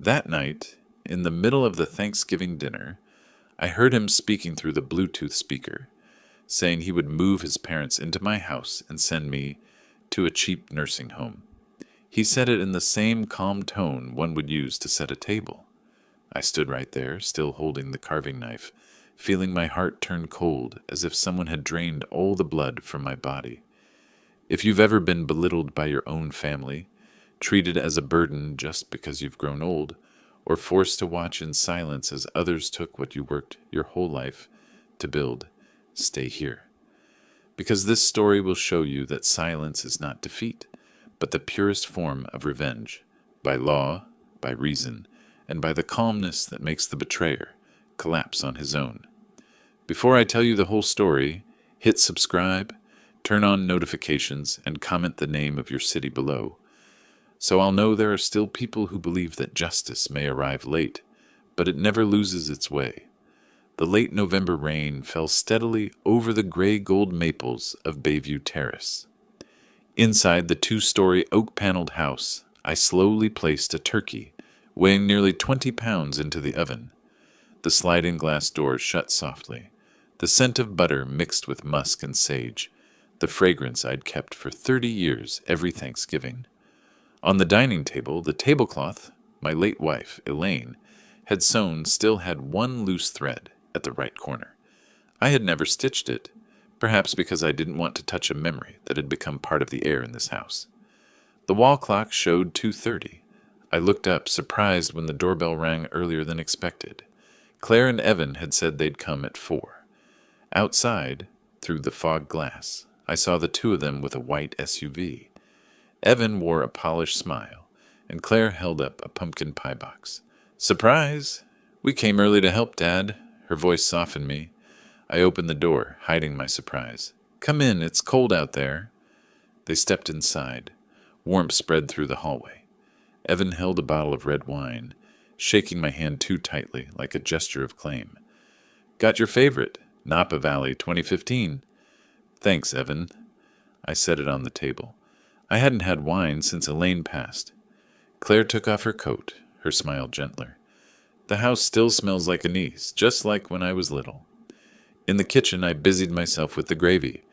That night, in the middle of the Thanksgiving dinner, I heard him speaking through the Bluetooth speaker, saying he would move his parents into my house and send me to a cheap nursing home. He said it in the same calm tone one would use to set a table. I stood right there, still holding the carving knife, feeling my heart turn cold as if someone had drained all the blood from my body. If you've ever been belittled by your own family, treated as a burden just because you've grown old, or forced to watch in silence as others took what you worked your whole life to build, stay here. Because this story will show you that silence is not defeat, but the purest form of revenge, by law, by reason, and by the calmness that makes the betrayer collapse on his own. Before I tell you the whole story, hit subscribe, turn on notifications, and comment the name of your city below, so I'll know there are still people who believe that justice may arrive late, but it never loses its way. The late November rain fell steadily over the gray-gold maples of Bayview Terrace. Inside the 2-story oak-paneled house, I slowly placed a turkey, weighing nearly 20 pounds, into the oven. The sliding glass door shut softly. The scent of butter mixed with musk and sage, the fragrance I'd kept for 30 years every Thanksgiving. On the dining table, the tablecloth my late wife, Elaine, had sewn still had one loose thread at the right corner. I had never stitched it, perhaps because I didn't want to touch a memory that had become part of the air in this house. The wall clock showed 2:30. I looked up, surprised when the doorbell rang earlier than expected. Claire and Evan had said they'd come at 4. Outside, through the fog glass, I saw the two of them with a white SUV. Evan wore a polished smile, and Claire held up a pumpkin pie box. "Surprise! We came early to help, Dad." Her voice softened me. I opened the door, hiding my surprise. "Come in, it's cold out there." They stepped inside. Warmth spread through the hallway. Evan held a bottle of red wine, shaking my hand too tightly, like a gesture of claim. "Got your favorite, Napa Valley 2015. "Thanks, Evan." I set it on the table. I hadn't had wine since Elaine passed. Claire took off her coat, her smile gentler. "The house still smells like a niece, just like when I was little." In the kitchen, I busied myself with the gravy.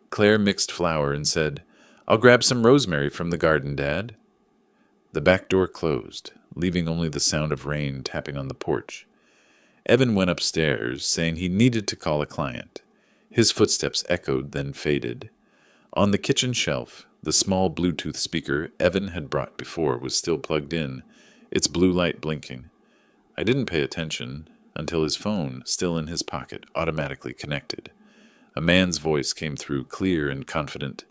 Claire mixed flour and said, "I'll grab some rosemary from the garden, Dad." The back door closed, leaving only the sound of rain tapping on the porch. Evan went upstairs, saying he needed to call a client. His footsteps echoed, then faded. On the kitchen shelf, the small Bluetooth speaker Evan had brought before was still plugged in, its blue light blinking. I didn't pay attention until his phone, still in his pocket, automatically connected. A man's voice came through, clear and confident.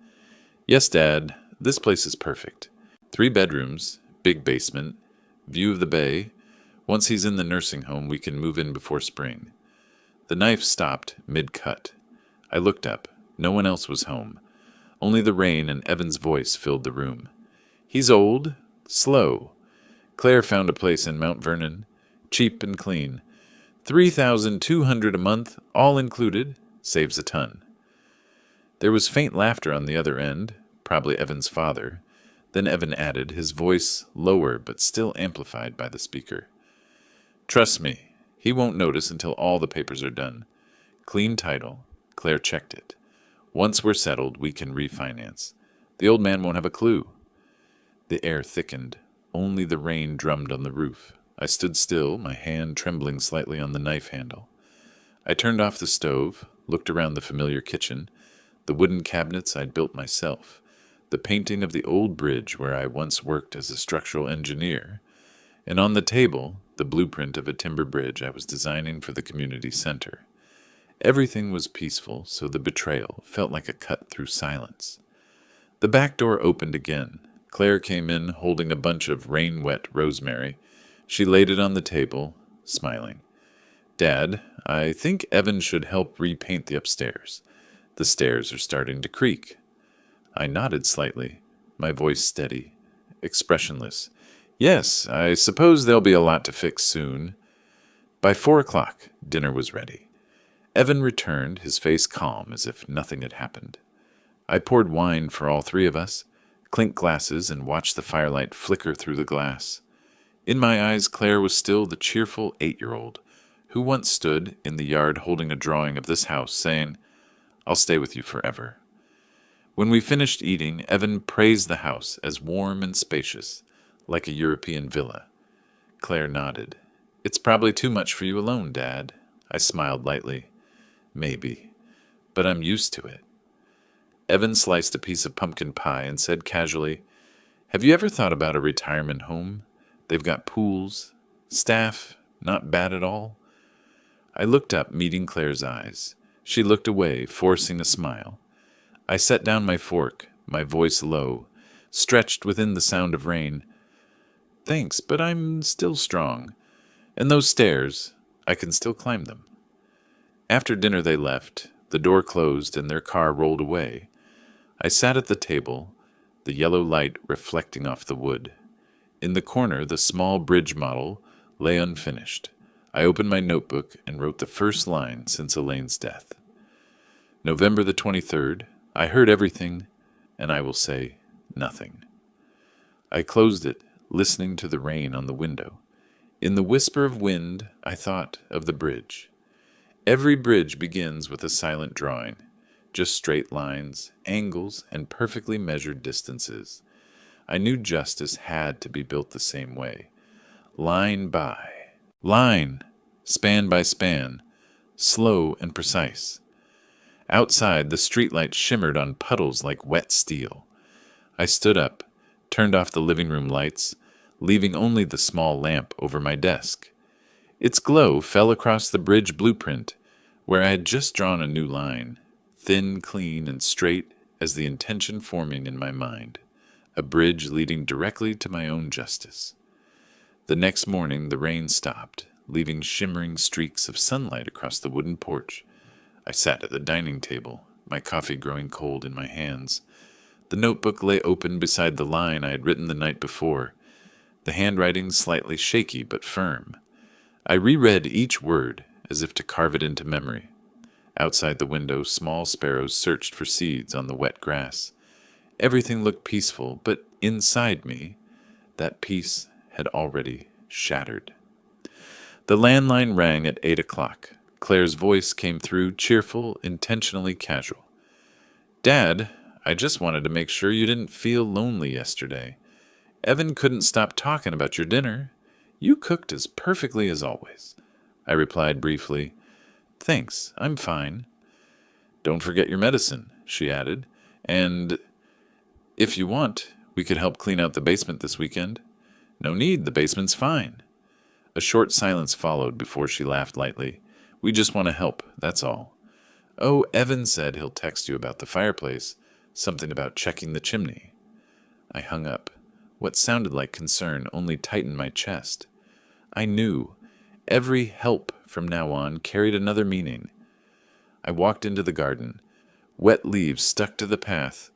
"Yes, Dad, this place is perfect. 3 bedrooms, big basement, view of the bay. Once he's in the nursing home, we can move in before spring." The knife stopped mid-cut. I looked up. No one else was home. Only the rain and Evan's voice filled the room. "He's old, slow. Claire found a place in Mount Vernon, cheap and clean. $3,200 a month, all included, saves a ton." There was faint laughter on the other end, probably Evan's father. Then Evan added, his voice lower but still amplified by the speaker. "Trust me, he won't notice until all the papers are done. Clean title." Claire checked it. "Once we're settled, we can refinance. The old man won't have a clue." The air thickened. Only the rain drummed on the roof. I stood still, my hand trembling slightly on the knife handle. I turned off the stove, looked around the familiar kitchen, the wooden cabinets I'd built myself, the painting of the old bridge where I once worked as a structural engineer, and on the table, the blueprint of a timber bridge I was designing for the community center. Everything was peaceful, so the betrayal felt like a cut through silence. The back door opened again. Claire came in holding a bunch of rain-wet rosemary. She laid it on the table, smiling. "Dad, I think Evan should help repaint the upstairs. The stairs are starting to creak." I nodded slightly, my voice steady, expressionless. "Yes, I suppose there'll be a lot to fix soon." By 4:00, dinner was ready. Evan returned, his face calm as if nothing had happened. I poured wine for all 3 of us, clinked glasses, and watched the firelight flicker through the glass. In my eyes, Claire was still the cheerful 8-year-old who once stood in the yard holding a drawing of this house, saying, "I'll stay with you forever." When we finished eating, Evan praised the house as warm and spacious, like a European villa. Claire nodded. "It's probably too much for you alone, Dad." I smiled lightly. "Maybe, but I'm used to it." Evan sliced a piece of pumpkin pie and said casually, "Have you ever thought about a retirement home? They've got pools, staff, not bad at all." I looked up, meeting Claire's eyes. She looked away, forcing a smile. I set down my fork, my voice low, stretched within the sound of rain. "Thanks, but I'm still strong. And those stairs, I can still climb them." After dinner they left, the door closed and their car rolled away. I sat at the table, the yellow light reflecting off the wood. In the corner, the small bridge model lay unfinished. I opened my notebook and wrote the first line since Elaine's death. November the 23rd, I heard everything, and I will say nothing. I closed it, listening to the rain on the window. In the whisper of wind, I thought of the bridge. Every bridge begins with a silent drawing, just straight lines, angles, and perfectly measured distances. I knew justice had to be built the same way. Line by line, span by span, slow and precise. Outside, the streetlight shimmered on puddles like wet steel. I stood up, turned off the living room lights, leaving only the small lamp over my desk. Its glow fell across the bridge blueprint, where I had just drawn a new line, thin, clean, and straight as the intention forming in my mind, a bridge leading directly to my own justice. The next morning, the rain stopped, leaving shimmering streaks of sunlight across the wooden porch. I sat at the dining table, my coffee growing cold in my hands. The notebook lay open beside the line I had written the night before, the handwriting slightly shaky but firm. I reread each word as if to carve it into memory. Outside the window, small sparrows searched for seeds on the wet grass. Everything looked peaceful, but inside me, that peace had already shattered. The landline rang at 8 o'clock. Claire's voice came through, cheerful, intentionally casual. "Dad, I just wanted to make sure you didn't feel lonely yesterday. Evan couldn't stop talking about your dinner. You cooked as perfectly as always." I replied briefly, "Thanks, I'm fine." "Don't forget your medicine," she added, "and if you want, we could help clean out the basement this weekend." "No need, the basement's fine." A short silence followed before she laughed lightly. "We just want to help, that's all." "Oh, Evan said he'll text you about the fireplace, something about checking the chimney." I hung up. What sounded like concern only tightened my chest. I knew every help from now on carried another meaning. I walked into the garden. Wet leaves stuck to the path,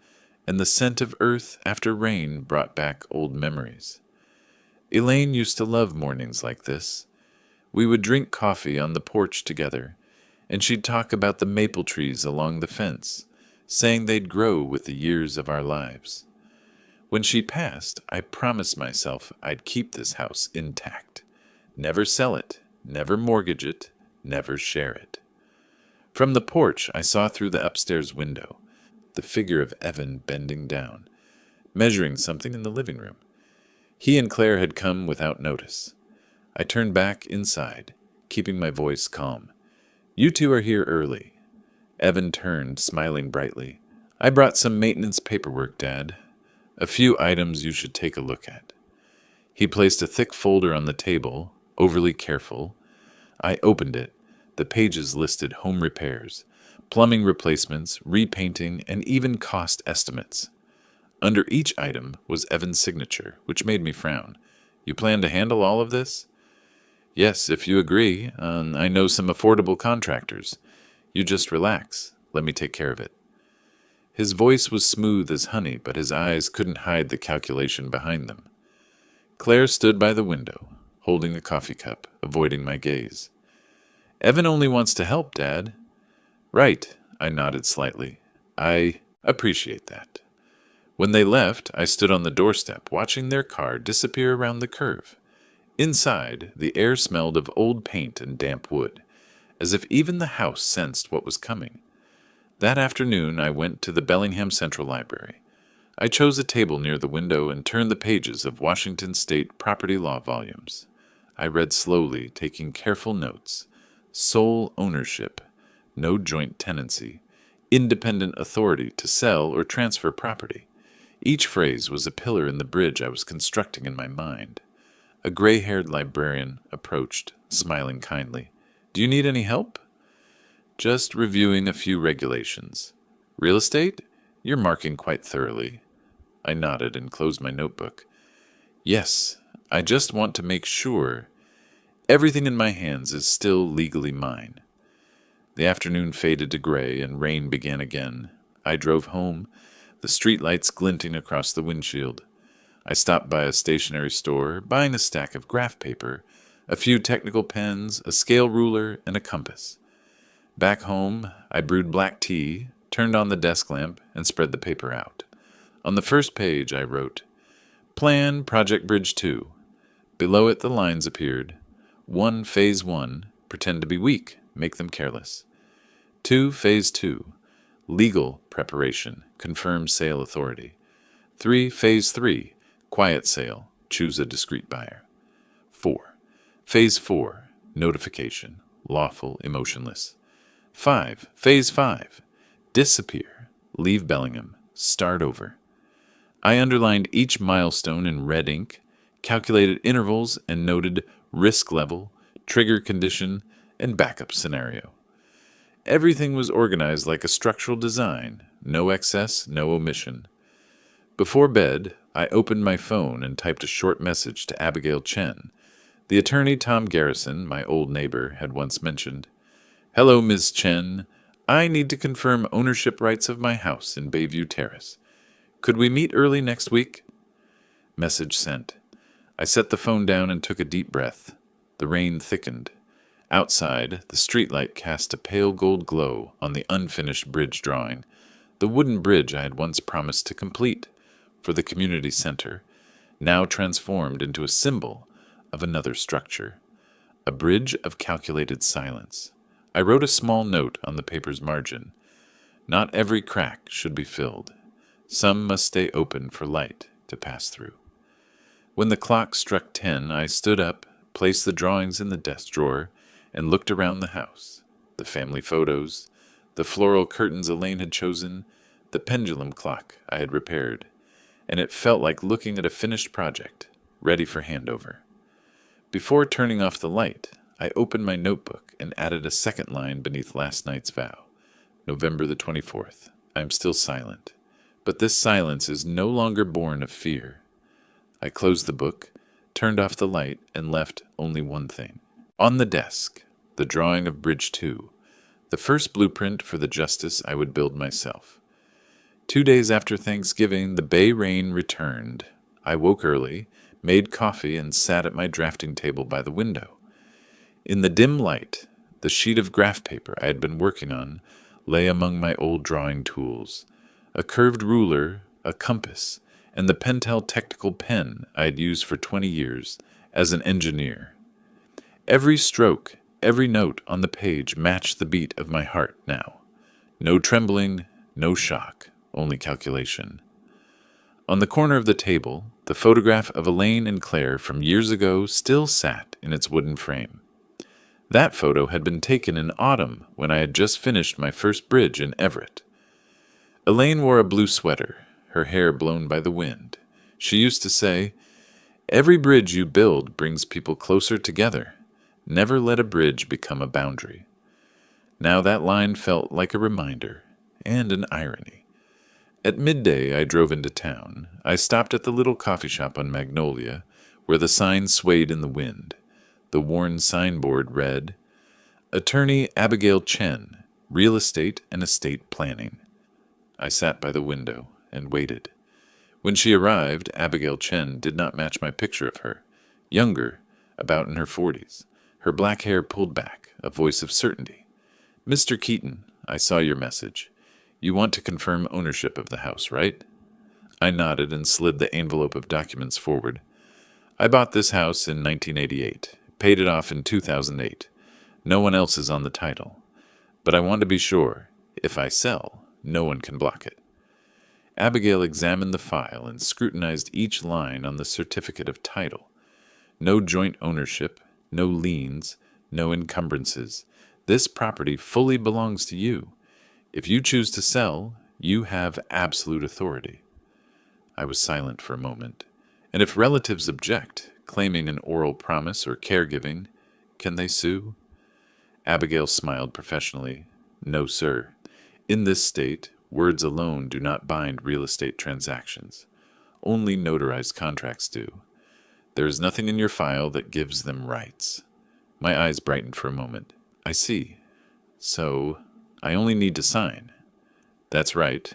and the scent of earth after rain brought back old memories. Elaine used to love mornings like this. We would drink coffee on the porch together, and she'd talk about the maple trees along the fence, saying they'd grow with the years of our lives. When she passed, I promised myself I'd keep this house intact. Never sell it, never mortgage it, never share it. From the porch, I saw through the upstairs window the figure of Evan bending down, measuring something in the living room. He and Claire had come without notice. I turned back inside, keeping my voice calm. "You two are here early." Evan turned, smiling brightly. "I brought some maintenance paperwork, Dad. A few items you should take a look at." He placed a thick folder on the table, overly careful. I opened it. The pages listed home repairs, plumbing replacements, repainting, and even cost estimates. Under each item was Evan's signature, which made me frown. "You plan to handle all of this?" "Yes, if you agree. I know some affordable contractors. You just relax. Let me take care of it." His voice was smooth as honey, but his eyes couldn't hide the calculation behind them. Claire stood by the window, holding the coffee cup, avoiding my gaze. "Evan only wants to help, Dad." "Right," I nodded slightly. "I appreciate that." When they left, I stood on the doorstep, watching their car disappear around the curve. Inside, the air smelled of old paint and damp wood, as if even the house sensed what was coming. That afternoon, I went to the Bellingham Central Library. I chose a table near the window and turned the pages of Washington State property law volumes. I read slowly, taking careful notes. Sole ownership, no joint tenancy, independent authority to sell or transfer property. Each phrase was a pillar in the bridge I was constructing in my mind. A gray-haired librarian approached, smiling kindly. "Do you need any help?" "Just reviewing a few regulations." "Real estate? You're marking quite thoroughly." I nodded and closed my notebook. "Yes, I just want to make sure everything in my hands is still legally mine." The afternoon faded to gray and rain began again. I drove home, the streetlights glinting across the windshield. I stopped by a stationery store, buying a stack of graph paper, a few technical pens, a scale ruler, and a compass. Back home, I brewed black tea, turned on the desk lamp, and spread the paper out. On the first page, I wrote, "Plan Project Bridge 2. Below it, the lines appeared. 1. Phase 1. Pretend to be weak. Make them careless. 2. Phase 2. Legal preparation. Confirm sale authority. 3. Phase 3. Quiet sale. Choose a discreet buyer. 4. Phase 4. Notification. Lawful, emotionless. 5. Phase 5. Disappear. Leave Bellingham. Start over." I underlined each milestone in red ink, calculated intervals, and noted risk level, trigger condition, and backup scenario. Everything was organized like a structural design, no excess, no omission. Before bed, I opened my phone and typed a short message to Abigail Chen, the attorney Tom Garrison, my old neighbor, had once mentioned. "Hello, Ms. Chen. I need to confirm ownership rights of my house in Bayview Terrace. Could we meet early next week?" Message sent. I set the phone down and took a deep breath. The rain thickened. Outside, the streetlight cast a pale gold glow on the unfinished bridge drawing, the wooden bridge I had once promised to complete for the community center, now transformed into a symbol of another structure, a bridge of calculated silence. I wrote a small note on the paper's margin. Not every crack should be filled. Some must stay open for light to pass through. When the clock struck 10, I stood up, placed the drawings in the desk drawer, and looked around the house. The family photos, the floral curtains Elaine had chosen, the pendulum clock I had repaired, and it felt like looking at a finished project, ready for handover. Before turning off the light, I opened my notebook and added a second line beneath last night's vow. November the 24th. I am still silent. But this silence is no longer born of fear. I closed the book, turned off the light, and left only one thing. On the desk, the drawing of Bridge 2, the first blueprint for the justice I would build myself. 2 days after Thanksgiving, the Bay rain returned. I woke early, made coffee, and sat at my drafting table by the window. In the dim light, the sheet of graph paper I had been working on lay among my old drawing tools. A curved ruler, a compass, and the Pentel technical pen I had used for 20 years as an engineer. Every stroke, every note on the page matched the beat of my heart now. No trembling, no shock, only calculation. On the corner of the table, the photograph of Elaine and Claire from years ago still sat in its wooden frame. That photo had been taken in autumn when I had just finished my first bridge in Everett. Elaine wore a blue sweater, her hair blown by the wind. She used to say, "Every bridge you build brings people closer together. Never let a bridge become a boundary." Now that line felt like a reminder and an irony. At midday, I drove into town. I stopped at the little coffee shop on Magnolia, where the sign swayed in the wind. The worn signboard read, "Attorney Abigail Chen, Real Estate and Estate Planning." I sat by the window and waited. When she arrived, Abigail Chen did not match my picture of her. Younger, about in her 40s, her black hair pulled back, a voice of certainty. "Mr. Keaton, I saw your message. You want to confirm ownership of the house, right?" I nodded and slid the envelope of documents forward. I bought this house in 1988, paid it off in 2008. No one else is on the title. But I want to be sure, if I sell, no one can block it. Abigail examined the file and scrutinized each line on the certificate of title. No joint ownership, no liens, no encumbrances. This property fully belongs to you. If you choose to sell, you have absolute authority. I was silent for a moment. And if relatives object, claiming an oral promise or caregiving, can they sue? Abigail smiled professionally. No, sir. In this state, words alone do not bind real estate transactions. Only notarized contracts do. There is nothing in your file that gives them rights. My eyes brightened for a moment. I see. So, I only need to sign. That's right.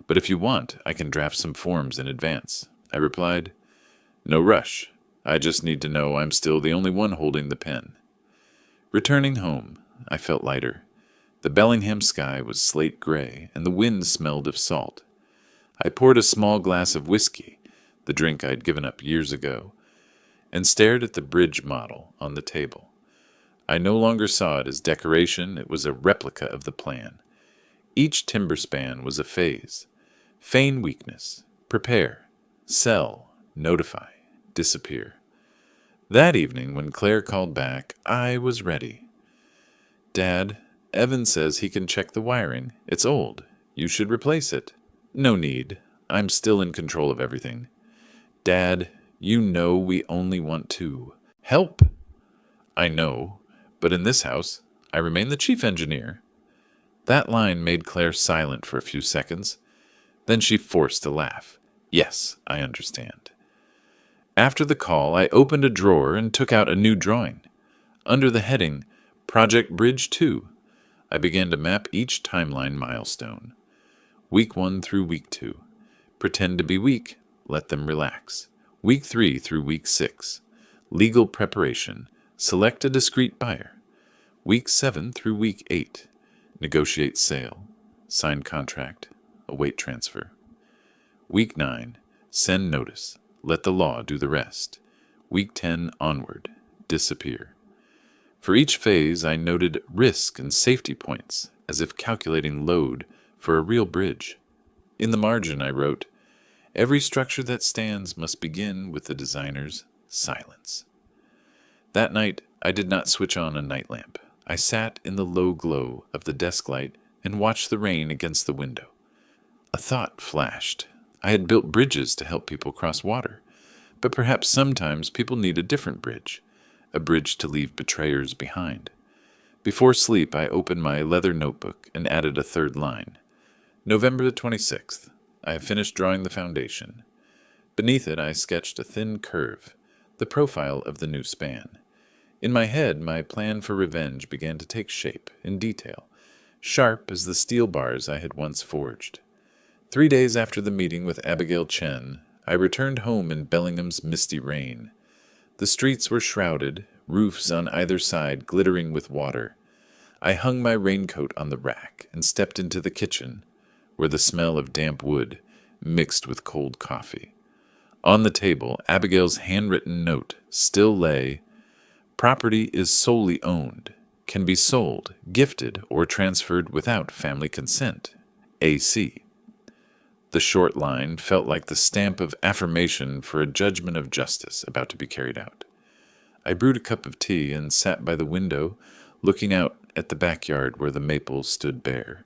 But if you want, I can draft some forms in advance. I replied. No rush. I just need to know I'm still the only one holding the pen. Returning home, I felt lighter. The Bellingham sky was slate gray, and the wind smelled of salt. I poured a small glass of whiskey, the drink I'd given up years ago, and stared at the bridge model on the table. I no longer saw it as decoration, it was a replica of the plan. Each timber span was a phase. Feign weakness, prepare, sell, notify, disappear. That evening, when Claire called back, I was ready. Dad, Evan says he can check the wiring. It's old. You should replace it. No need. I'm still in control of everything. Dad, you know we only want to help. I know, but in this house, I remain the chief engineer. That line made Claire silent for a few seconds. Then she forced a laugh. Yes, I understand. After the call, I opened a drawer and took out a new drawing. Under the heading, Project Bridge 2, I began to map each timeline milestone. Week 1 through Week 2. Pretend to be weak, let them relax. Week 3 through Week 6. Legal preparation, select a discrete buyer. Week 7 through Week 8. Negotiate sale, sign contract, await transfer. Week 9. Send notice, let the law do the rest. Week 10 onward, disappear. For each phase, I noted risk and safety points, as if calculating load for a real bridge. In the margin, I wrote, every structure that stands must begin with the designer's silence. That night, I did not switch on a night lamp. I sat in the low glow of the desk light and watched the rain against the window. A thought flashed. I had built bridges to help people cross water, but perhaps sometimes people need a different bridge, a bridge to leave betrayers behind. Before sleep, I opened my leather notebook and added a third line. November the 26th. I have finished drawing the foundation. Beneath it, I sketched a thin curve, the profile of the new span. In my head, my plan for revenge began to take shape in detail, sharp as the steel bars I had once forged. 3 days after the meeting with Abigail Chen, I returned home in Bellingham's misty rain. The streets were shrouded, roofs on either side glittering with water. I hung my raincoat on the rack and stepped into the kitchen, where the smell of damp wood mixed with cold coffee. On the table, Abigail's handwritten note still lay, property is solely owned, can be sold, gifted, or transferred without family consent. AC. The short line felt like the stamp of affirmation for a judgment of justice about to be carried out. I brewed a cup of tea and sat by the window, looking out at the backyard where the maples stood bare.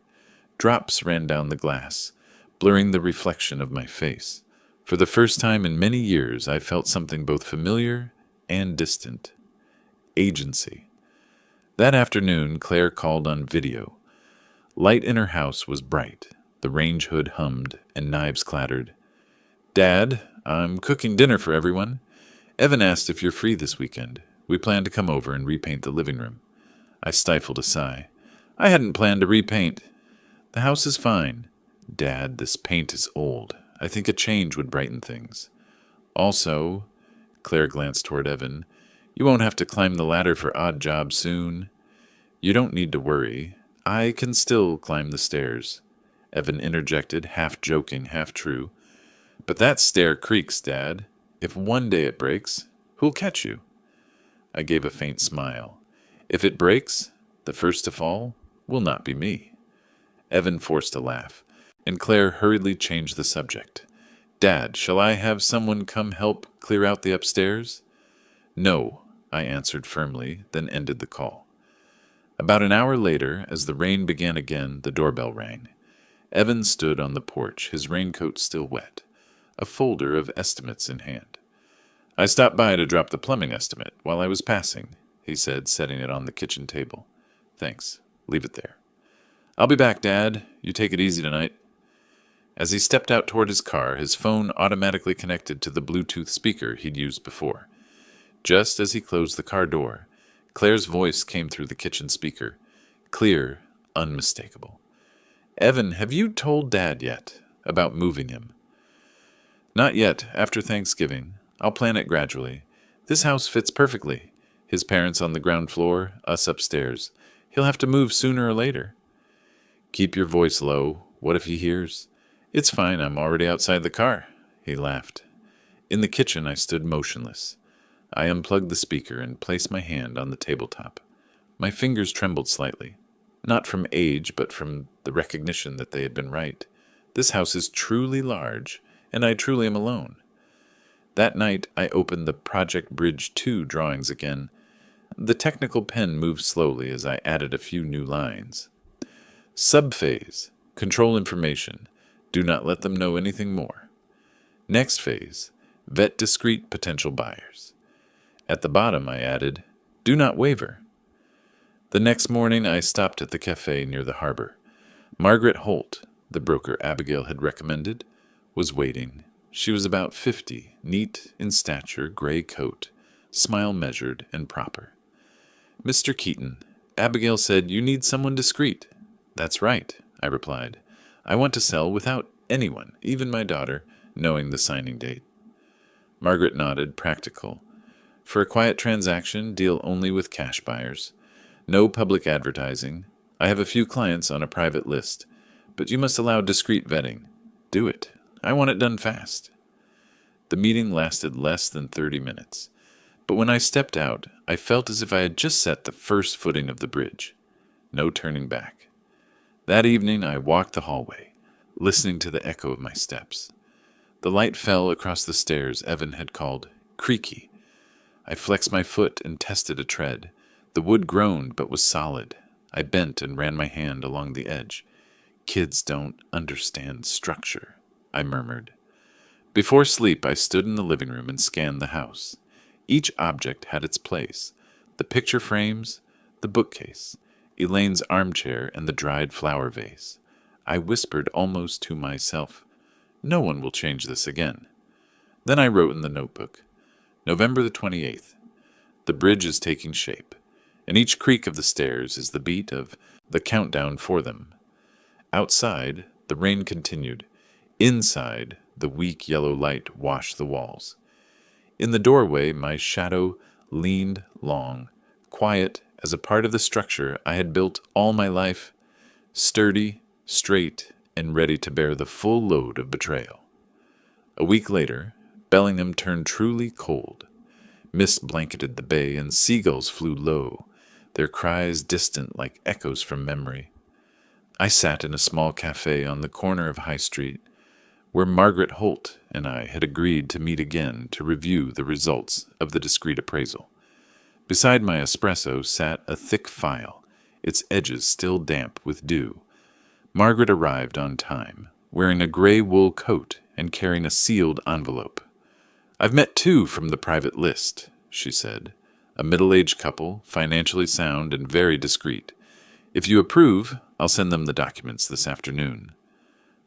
Drops ran down the glass, blurring the reflection of my face. For the first time in many years, I felt something both familiar and distant. Agency. That afternoon, Claire called on video. Light in her house was bright. The range hood hummed, and knives clattered. Dad, I'm cooking dinner for everyone. Evan asked if you're free this weekend. We plan to come over and repaint the living room. I stifled a sigh. I hadn't planned to repaint. The house is fine. Dad, this paint is old. I think a change would brighten things. Also, Claire glanced toward Evan, you won't have to climb the ladder for odd jobs soon. You don't need to worry. I can still climb the stairs. Evan interjected, half joking, half true. But that stair creaks, Dad. If one day it breaks, Who'll catch you? I gave a faint smile. If it breaks, the first to fall will not be me. Evan forced a laugh, and Claire hurriedly changed the subject. Dad, shall I have someone come help clear out the upstairs? No, I answered firmly, then ended the call. About an hour later, as the rain began again, the doorbell rang. Evan stood on the porch, his raincoat still wet, a folder of estimates in hand. I stopped by to drop the plumbing estimate while I was passing, he said, setting it on the kitchen table. Thanks. Leave it there. I'll be back, Dad. You take it easy tonight. As he stepped out toward his car, his phone automatically connected to the Bluetooth speaker he'd used before. Just as he closed the car door, Claire's voice came through the kitchen speaker. Clear, unmistakable. Evan, have you told Dad yet about moving him? Not yet. After Thanksgiving. I'll plan it gradually. This house fits perfectly. His parents on the ground floor, us upstairs. He'll have to move sooner or later. Keep your voice low. What if he hears? It's fine. I'm already outside the car. He laughed. In the kitchen, I stood motionless. I unplugged the speaker and placed my hand on the tabletop. My fingers trembled slightly. Not from age, but from the recognition that they had been right. This house is truly large, and I truly am alone. That night, I opened the Project Bridge 2 drawings again. The technical pen moved slowly as I added a few new lines. Subphase. Control information. Do not let them know anything more. Next phase. Vet discrete potential buyers. At the bottom, I added, do not waver. The next morning, I stopped at the cafe near the harbor. Margaret Holt, the broker Abigail had recommended, was waiting. She was about 50, neat in stature, gray coat, smile measured and proper. Mr. Keaton, Abigail said you need someone discreet. That's right, I replied. I want to sell without anyone, even my daughter, knowing the signing date. Margaret nodded, practical. For a quiet transaction, deal only with cash buyers. No public advertising. I have a few clients on a private list, but you must allow discreet vetting. Do it. I want it done fast. The meeting lasted less than 30 minutes, but when I stepped out, I felt as if I had just set the first footing of the bridge. No turning back. That evening, I walked the hallway, listening to the echo of my steps. The light fell across the stairs Evan had called creaky. I flexed my foot and tested a tread. The wood groaned but was solid. I bent and ran my hand along the edge. Kids don't understand structure, I murmured. Before sleep, I stood in the living room and scanned the house. Each object had its place. The picture frames, the bookcase, Elaine's armchair, and the dried flower vase. I whispered almost to myself, no one will change this again. Then I wrote in the notebook, November the 28th. The bridge is taking shape, and each creak of the stairs is the beat of the countdown for them. Outside, the rain continued. Inside, the weak yellow light washed the walls. In the doorway, my shadow leaned long, quiet as a part of the structure I had built all my life, sturdy, straight, and ready to bear the full load of betrayal. A week later, Bellingham turned truly cold. Mist blanketed the bay, and seagulls flew low, their cries distant like echoes from memory. I sat in a small cafe on the corner of High Street, where Margaret Holt and I had agreed to meet again to review the results of the discreet appraisal. Beside my espresso sat a thick file, its edges still damp with dew. Margaret arrived on time, wearing a gray wool coat and carrying a sealed envelope. I've met two from the private list, she said, a middle-aged couple, financially sound and very discreet. If you approve, I'll send them the documents this afternoon.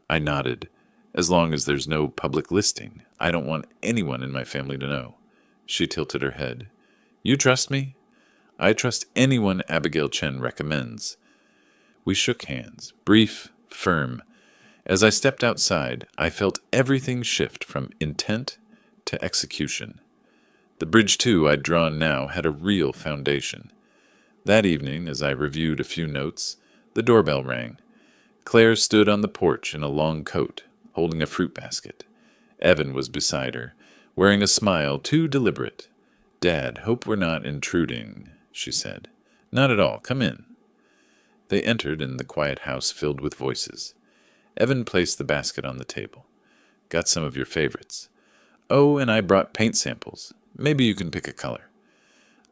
I nodded. As long as there's no public listing, I don't want anyone in my family to know. She tilted her head. You trust me? I trust anyone Abigail Chen recommends. We shook hands, brief, firm. As I stepped outside, I felt everything shift from intent to execution. The bridge 2 I'd drawn now had a real foundation. That evening, as I reviewed a few notes, the doorbell rang. Claire stood on the porch in a long coat, holding a fruit basket. Evan was beside her, wearing a smile too deliberate. Dad, hope we're not intruding, she said. Not at all. Come in. They entered in the quiet house filled with voices. Evan placed the basket on the table. Got some of your favorites. Oh, and I brought paint samples. Maybe you can pick a color.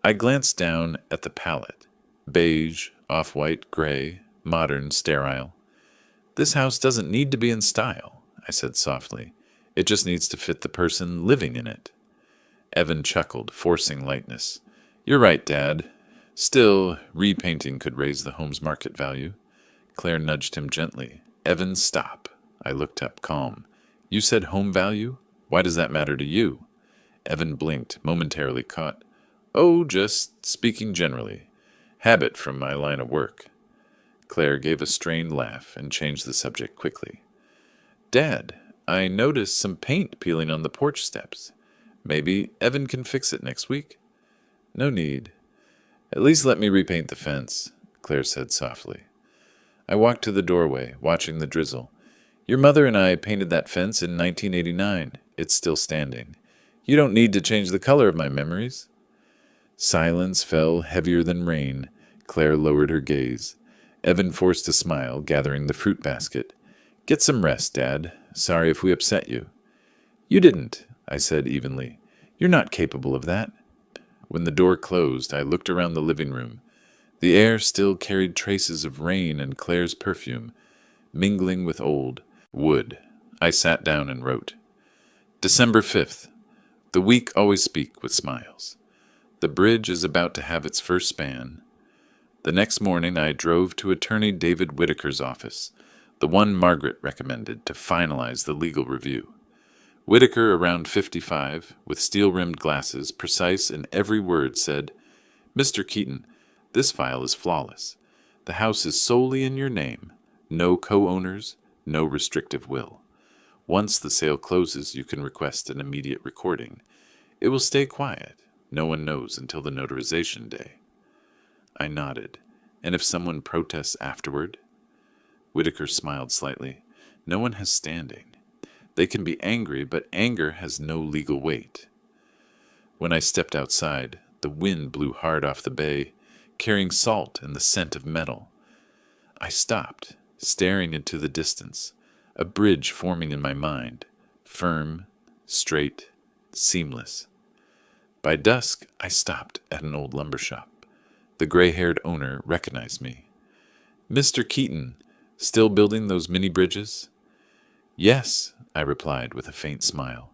I glanced down at the palette. Beige, off-white, gray, modern, sterile. This house doesn't need to be in style, I said softly. It just needs to fit the person living in it. Evan chuckled, forcing lightness. You're right, Dad. Still, repainting could raise the home's market value. Claire nudged him gently. Evan, stop. I looked up, calm. You said home value? Why does that matter to you? Evan blinked, momentarily caught. Oh, just speaking generally. Habit from my line of work. Claire gave a strained laugh and changed the subject quickly. Dad, I noticed some paint peeling on the porch steps. Maybe Evan can fix it next week. No need. At least let me repaint the fence, Claire said softly. I walked to the doorway, watching the drizzle. Your mother and I painted that fence in 1989. It's still standing. You don't need to change the color of my memories. Silence fell heavier than rain. Claire lowered her gaze. Evan forced a smile, gathering the fruit basket. Get some rest, Dad. Sorry if we upset you. You didn't, I said evenly. You're not capable of that. When the door closed, I looked around the living room. The air still carried traces of rain and Claire's perfume, mingling with old wood. I sat down and wrote. December 5th. The weak always speak with smiles. The bridge is about to have its first span. The next morning I drove to attorney David Whitaker's office, the one Margaret recommended, to finalize the legal review. Whitaker, around 55, with steel-rimmed glasses, precise in every word, said, Mr. Keaton, this file is flawless. The house is solely in your name. No co-owners, no restrictive will. Once the sale closes, you can request an immediate recording. It will stay quiet. No one knows until the notarization day. I nodded. And if someone protests afterward? Whitaker smiled slightly. No one has standing. They can be angry, but anger has no legal weight. When I stepped outside, the wind blew hard off the bay, carrying salt and the scent of metal. I stopped, staring into the distance, a bridge forming in my mind, firm, straight, seamless. By dusk, I stopped at an old lumber shop. The gray-haired owner recognized me. Mr. Keaton, still building those mini bridges? Yes, I replied with a faint smile,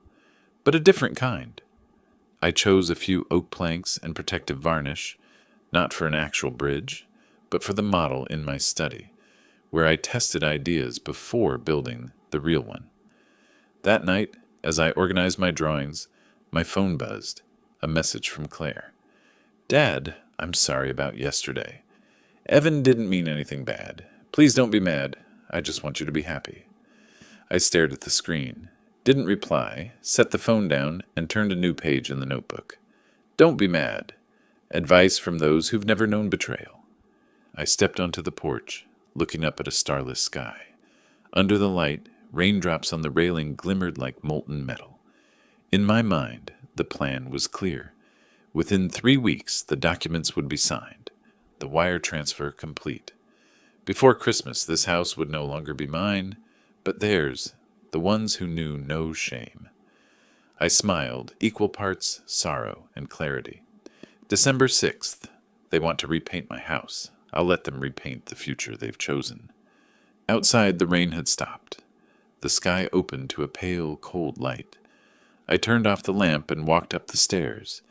but a different kind. I chose a few oak planks and protective varnish, not for an actual bridge, but for the model in my study, where I tested ideas before building the real one. That night, as I organized my drawings, my phone buzzed, a message from Claire. Dad, I'm sorry about yesterday. Evan didn't mean anything bad. Please don't be mad. I just want you to be happy. I stared at the screen, didn't reply, set the phone down, and turned a new page in the notebook. Don't be mad. Advice from those who've never known betrayal. I stepped onto the porch, looking up at a starless sky. Under the light, raindrops on the railing glimmered like molten metal. In my mind, the plan was clear. Within 3 weeks, the documents would be signed, the wire transfer complete. Before Christmas, this house would no longer be mine, but theirs, the ones who knew no shame. I smiled, equal parts sorrow and clarity. December 6th. They want to repaint my house. I'll let them repaint the future they've chosen. Outside, the rain had stopped. The sky opened to a pale, cold light. I turned off the lamp and walked up the stairs,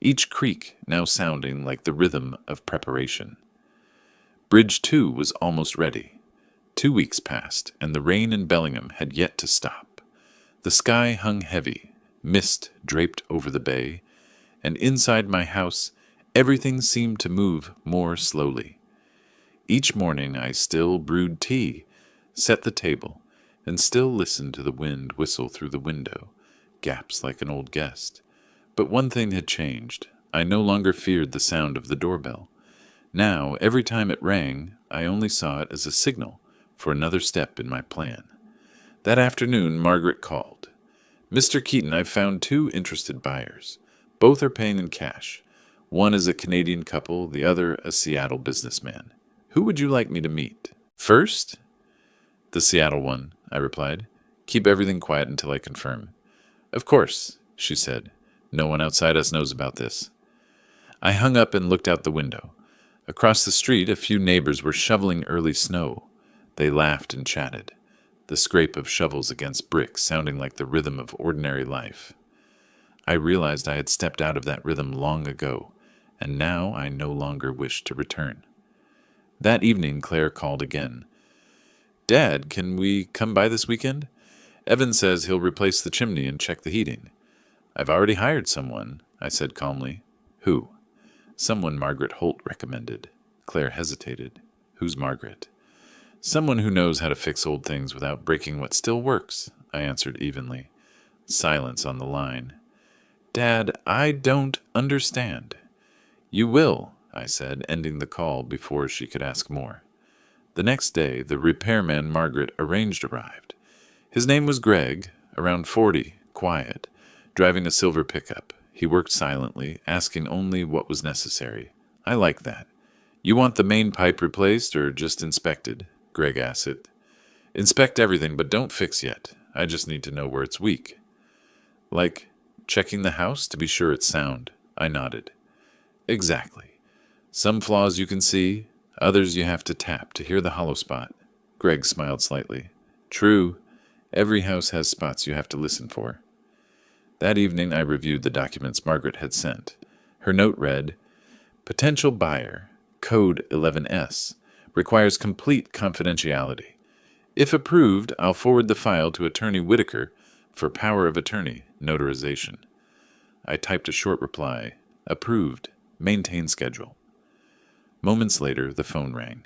each creak now sounding like the rhythm of preparation. Bridge 2 was almost ready. 2 weeks passed, and the rain in Bellingham had yet to stop. The sky hung heavy, mist draped over the bay, and inside my house, everything seemed to move more slowly. Each morning I still brewed tea, set the table, and still listened to the wind whistle through the window, gaps like an old guest. But one thing had changed. I no longer feared the sound of the doorbell. Now, every time it rang, I only saw it as a signal for another step in my plan. That afternoon, Margaret called. Mr. Keaton, I've found 2 interested buyers. Both are paying in cash. One is a Canadian couple, the other a Seattle businessman. Who would you like me to meet? First? The Seattle one, I replied. Keep everything quiet until I confirm. Of course, she said. No one outside us knows about this. I hung up and looked out the window. Across the street, a few neighbors were shoveling early snow. They laughed and chatted, the scrape of shovels against bricks sounding like the rhythm of ordinary life. I realized I had stepped out of that rhythm long ago, and now I no longer wished to return. That evening, Claire called again. Dad, can we come by this weekend? Evan says he'll replace the chimney and check the heating. I've already hired someone, I said calmly. Who? Someone Margaret Holt recommended. Claire hesitated. Who's Margaret? Someone who knows how to fix old things without breaking what still works, I answered evenly. Silence on the line. Dad, I don't understand. You will, I said, ending the call before she could ask more. The next day, the repairman Margaret arranged arrived. His name was Greg, around 40, quiet, driving a silver pickup. He worked silently, asking only what was necessary. I like that. You want the main pipe replaced or just inspected? Greg asked it. Inspect everything, but don't fix yet. I just need to know where it's weak. Like checking the house to be sure it's sound. I nodded. Exactly. Some flaws you can see, others you have to tap to hear the hollow spot. Greg smiled slightly. True. Every house has spots you have to listen for. That evening I reviewed the documents Margaret had sent. Her note read, Potential buyer, code 11S, requires complete confidentiality. If approved, I'll forward the file to Attorney Whitaker for power of attorney notarization. I typed a short reply, approved, maintain schedule. Moments later, the phone rang.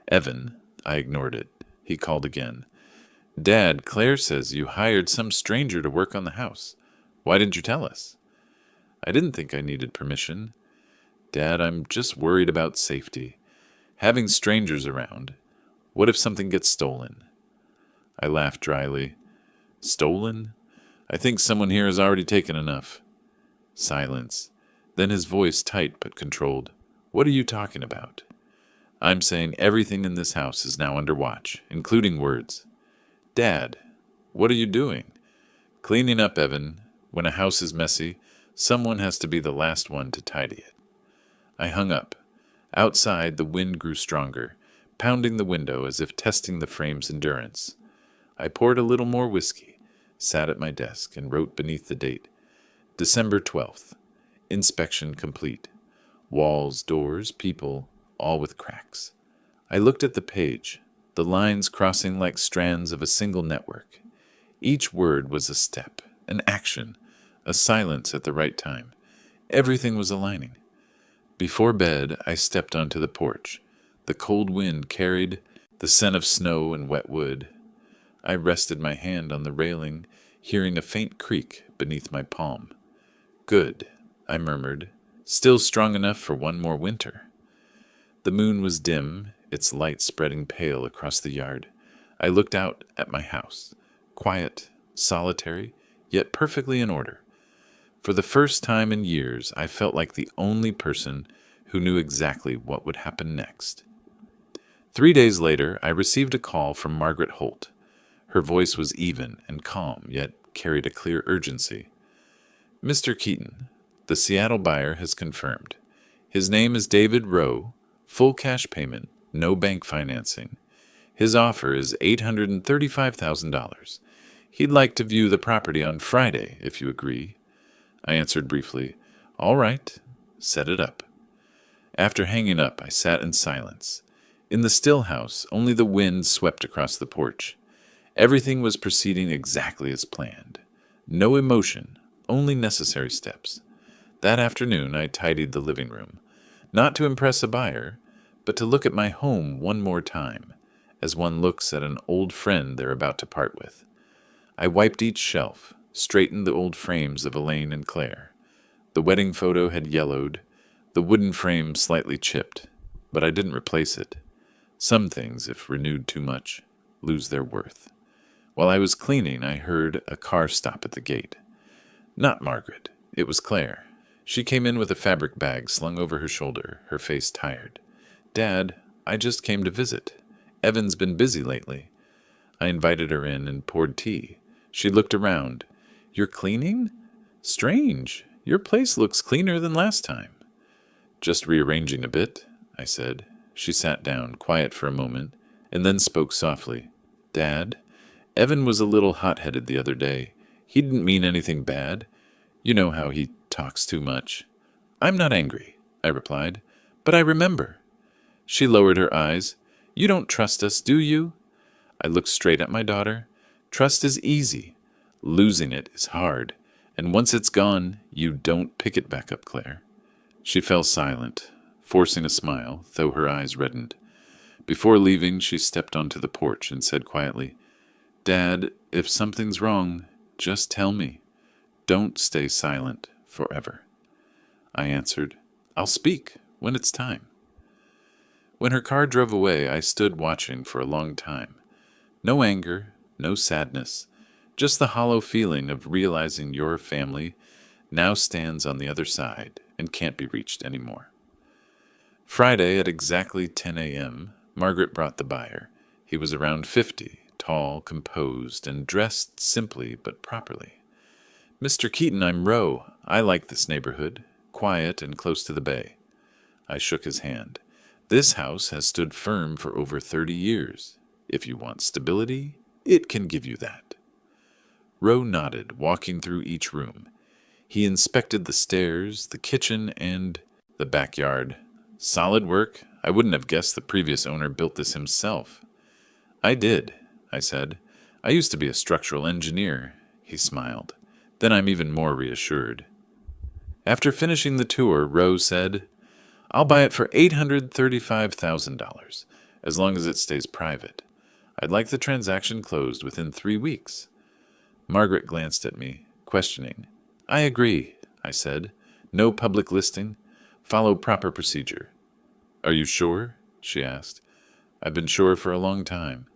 Evan, I ignored it. He called again. Dad, Claire says you hired some stranger to work on the house. Why didn't you tell us? I didn't think I needed permission. Dad, I'm just worried about safety. Having strangers around. What if something gets stolen? I laughed dryly. Stolen? I think someone here has already taken enough. Silence. Then his voice tight but controlled. What are you talking about? I'm saying everything in this house is now under watch, including words. Dad, what are you doing? Cleaning up, Evan. When a house is messy, someone has to be the last one to tidy it. I hung up. Outside, the wind grew stronger, pounding the window as if testing the frame's endurance. I poured a little more whiskey, sat at my desk, and wrote beneath the date, December 12th. Inspection complete. Walls, doors, people, all with cracks. I looked at the page, the lines crossing like strands of a single network. Each word was a step, an action, a silence at the right time. Everything was aligning. Before bed, I stepped onto the porch. The cold wind carried the scent of snow and wet wood. I rested my hand on the railing, hearing a faint creak beneath my palm. Good, I murmured, still strong enough for one more winter. The moon was dim, its light spreading pale across the yard. I looked out at my house, quiet, solitary, yet perfectly in order. For the first time in years, I felt like the only person who knew exactly what would happen next. 3 days later, I received a call from Margaret Holt. Her voice was even and calm, yet carried a clear urgency. Mr. Keaton, the Seattle buyer has confirmed. His name is David Rowe, full cash payment, no bank financing. His offer is $835,000. He'd like to view the property on Friday, if you agree. I answered briefly, All right, set it up. After hanging up, I sat in silence. In the still house, only the wind swept across the porch. Everything was proceeding exactly as planned. No emotion, only necessary steps. That afternoon, I tidied the living room, not to impress a buyer, but to look at my home one more time, as one looks at an old friend they're about to part with. I wiped each shelf, straightened the old frames of Elaine and Claire. The wedding photo had yellowed, the wooden frame slightly chipped, but I didn't replace it. Some things, if renewed too much, lose their worth. While I was cleaning, I heard a car stop at the gate. Not Margaret. It was Claire. She came in with a fabric bag slung over her shoulder, her face tired. "Dad, I just came to visit. Evan's been busy lately." I invited her in and poured tea. She looked around. "You're cleaning? Strange. Your place looks cleaner than last time." "Just rearranging a bit," I said. She sat down, quiet for a moment, and then spoke softly. "Dad, Evan was a little hot-headed the other day. He didn't mean anything bad. You know how he talks too much." "I'm not angry," I replied, "but I remember." She lowered her eyes. "You don't trust us, do you?" I looked straight at my daughter. "Trust is easy. Losing it is hard. And once it's gone, you don't pick it back up, Claire." She fell silent, forcing a smile, though her eyes reddened. Before leaving, she stepped onto the porch and said quietly, "Dad, if something's wrong, just tell me. Don't stay silent forever." I answered, "I'll speak when it's time." When her car drove away, I stood watching for a long time. No anger, no sadness, just the hollow feeling of realizing your family now stands on the other side and can't be reached anymore. Friday at exactly 10 a.m., Margaret brought the buyer. He was around 50, tall, composed, and dressed simply but properly. "Mr. Keaton, I'm Roe. I like this neighborhood, quiet and close to the bay." I shook his hand. "This house has stood firm for over 30 years. If you want stability, it can give you that." Roe nodded, walking through each room. He inspected the stairs, the kitchen, and the backyard. "Solid work. I wouldn't have guessed the previous owner built this himself." "I did," I said. "I used to be a structural engineer." He smiled. "Then I'm even more reassured." After finishing the tour, Roe said, "I'll buy it for $835,000, as long as it stays private. I'd like the transaction closed within 3 weeks." Margaret glanced at me, questioning. "I agree," I said. "No public listing. Follow proper procedure." "Are you sure?" she asked. "I've been sure for a long time."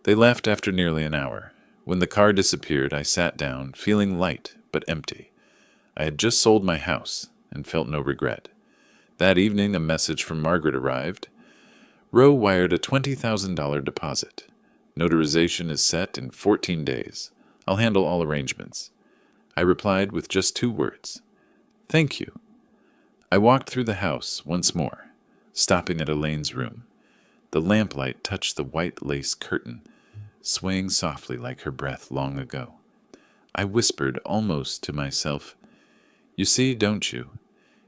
They left after nearly an hour. When the car disappeared, I sat down, feeling light but empty. I had just sold my house and felt no regret. That evening, a message from Margaret arrived. "Roe wired a $20,000 deposit. Notarization is set in 14 days. I'll handle all arrangements." I replied with just 2 words. "Thank you." I walked through the house once more, stopping at Elaine's room. The lamplight touched the white lace curtain, swaying softly like her breath long ago. I whispered almost to myself, "You see, don't you?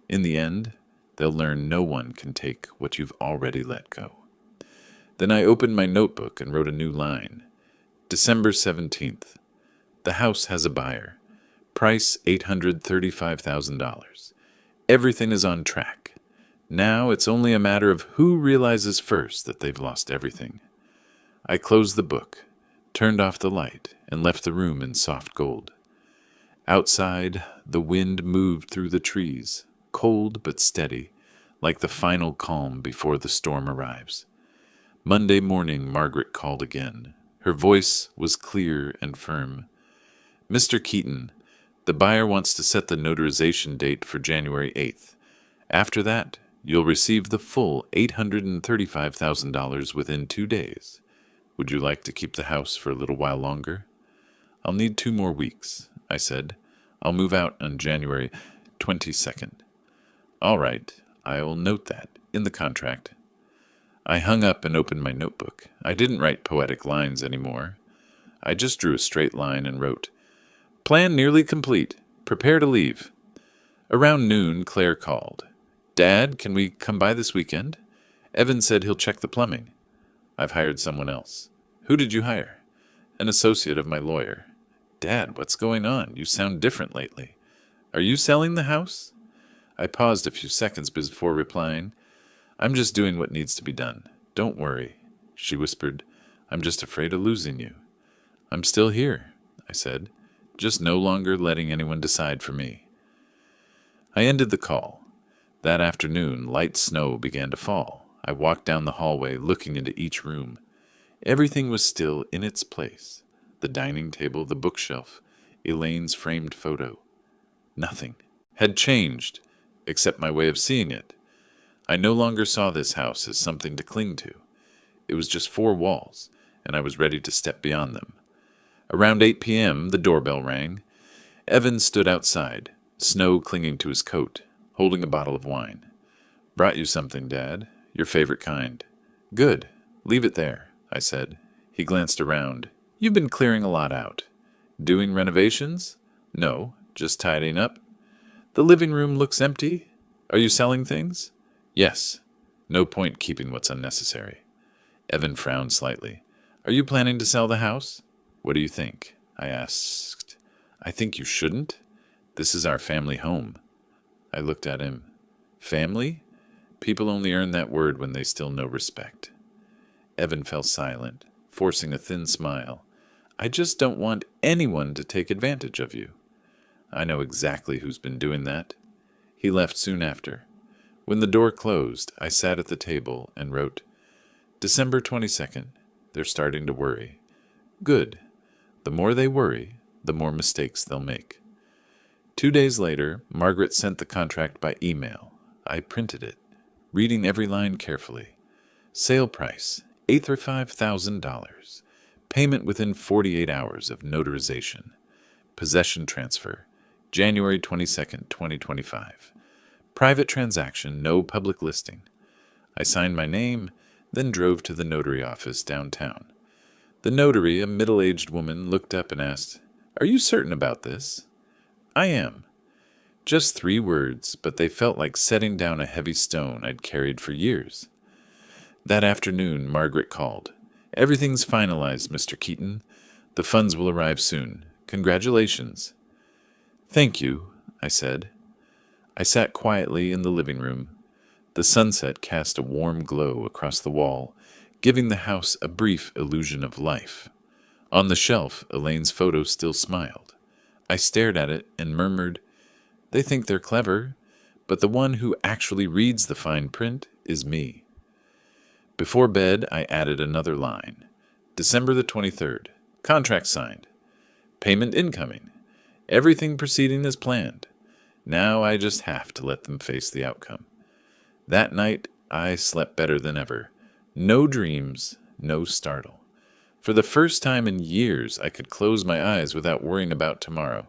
In the end, they'll learn no one can take what you've already let go." Then I opened my notebook and wrote a new line. December 17th. The house has a buyer. Price $835,000. Everything is on track. Now it's only a matter of who realizes first that they've lost everything. I closed the book, turned off the light, and left the room in soft gold. Outside, the wind moved through the trees, cold but steady, like the final calm before the storm arrives. Monday morning, Margaret called again. Her voice was clear and firm. "Mr. Keaton, the buyer wants to set the notarization date for January 8th. After that, you'll receive the full $835,000 within 2 days. Would you like to keep the house for a little while longer?" "I'll need 2 more weeks," I said. "I'll move out on January 22nd. "All right, I'll note that in the contract." I hung up and opened my notebook. I didn't write poetic lines anymore. I just drew a straight line and wrote, "Plan nearly complete. Prepare to leave." Around noon, Claire called. "Dad, can we come by this weekend? Evan said he'll check the plumbing." "I've hired someone else." "Who did you hire?" "An associate of my lawyer." "Dad, what's going on? You sound different lately. Are you selling the house?" I paused a few seconds before replying, "I'm just doing what needs to be done. Don't worry." She whispered, "I'm just afraid of losing you." "I'm still here," I said, "just no longer letting anyone decide for me." I ended the call. That afternoon, light snow began to fall. I walked down the hallway, looking into each room. Everything was still in its place. The dining table, the bookshelf, Elaine's framed photo. Nothing. had changed, except my way of seeing it. I no longer saw this house as something to cling to. It was just four walls, and I was ready to step beyond them. Around 8 p.m., the doorbell rang. Evan stood outside, snow clinging to his coat, holding a bottle of wine. "Brought you something, Dad. Your favorite kind." "Good. Leave it there," I said. He glanced around. "You've been clearing a lot out." "Doing renovations?" "No, just tidying up." "The living room looks empty. Are you selling things?" "Yes. No point keeping what's unnecessary." Evan frowned slightly. "Are you planning to sell the house?" "What do you think?" I asked. "I think you shouldn't. This is our family home." I looked at him. "Family? People only earn that word when they still know respect." Evan fell silent, forcing a thin smile. "I just don't want anyone to take advantage of you." "I know exactly who's been doing that." He left soon after. When the door closed, I sat at the table and wrote, "December 22nd. They're starting to worry." Good. The more they worry, the more mistakes they'll make. 2 days later, Margaret sent the contract by email. I printed it, reading every line carefully. Sale price, $85,000. Payment within 48 hours of notarization. Possession transfer, January 22nd, 2025. Private transaction, no public listing. I signed my name, then drove to the notary office downtown. The notary, a middle-aged woman, looked up and asked, "Are you certain about this?" "I am." Just 3 words, but they felt like setting down a heavy stone I'd carried for years. That afternoon, Margaret called. "Everything's finalized, Mr. Keaton. The funds will arrive soon. Congratulations." "Thank you," I said. I sat quietly in the living room. The sunset cast a warm glow across the wall, giving the house a brief illusion of life. On the shelf, Elaine's photo still smiled. I stared at it and murmured, "They think they're clever, but the one who actually reads the fine print is me." Before bed, I added another line. December the 23rd. Contract signed. Payment incoming. Everything proceeding as planned. Now I just have to let them face the outcome. That night, I slept better than ever. No dreams, no startle. For the first time in years, I could close my eyes without worrying about tomorrow.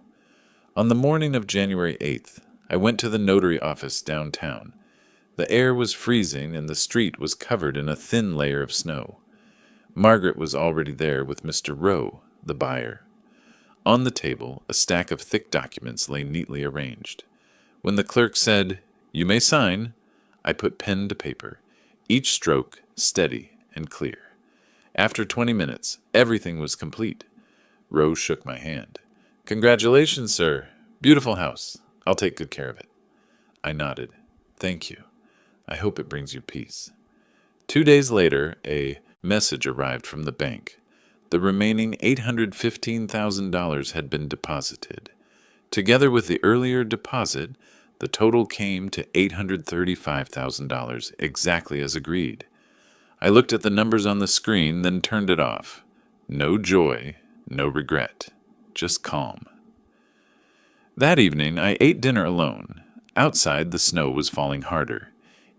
On the morning of January 8th, I went to the notary office downtown. The air was freezing and the street was covered in a thin layer of snow. Margaret was already there with Mr. Rowe, the buyer. On the table, a stack of thick documents lay neatly arranged. When the clerk said, "You may sign," I put pen to paper, each stroke steady and clear. After 20 minutes, everything was complete. Rowe shook my hand. "Congratulations, sir. Beautiful house. I'll take good care of it." I nodded. "Thank you. I hope it brings you peace." 2 days later, a message arrived from the bank. The remaining $815,000 had been deposited. Together with the earlier deposit, the total came to $835,000, exactly as agreed. I looked at the numbers on the screen, then turned it off. No joy, no regret, just calm. That evening, I ate dinner alone. Outside, the snow was falling harder.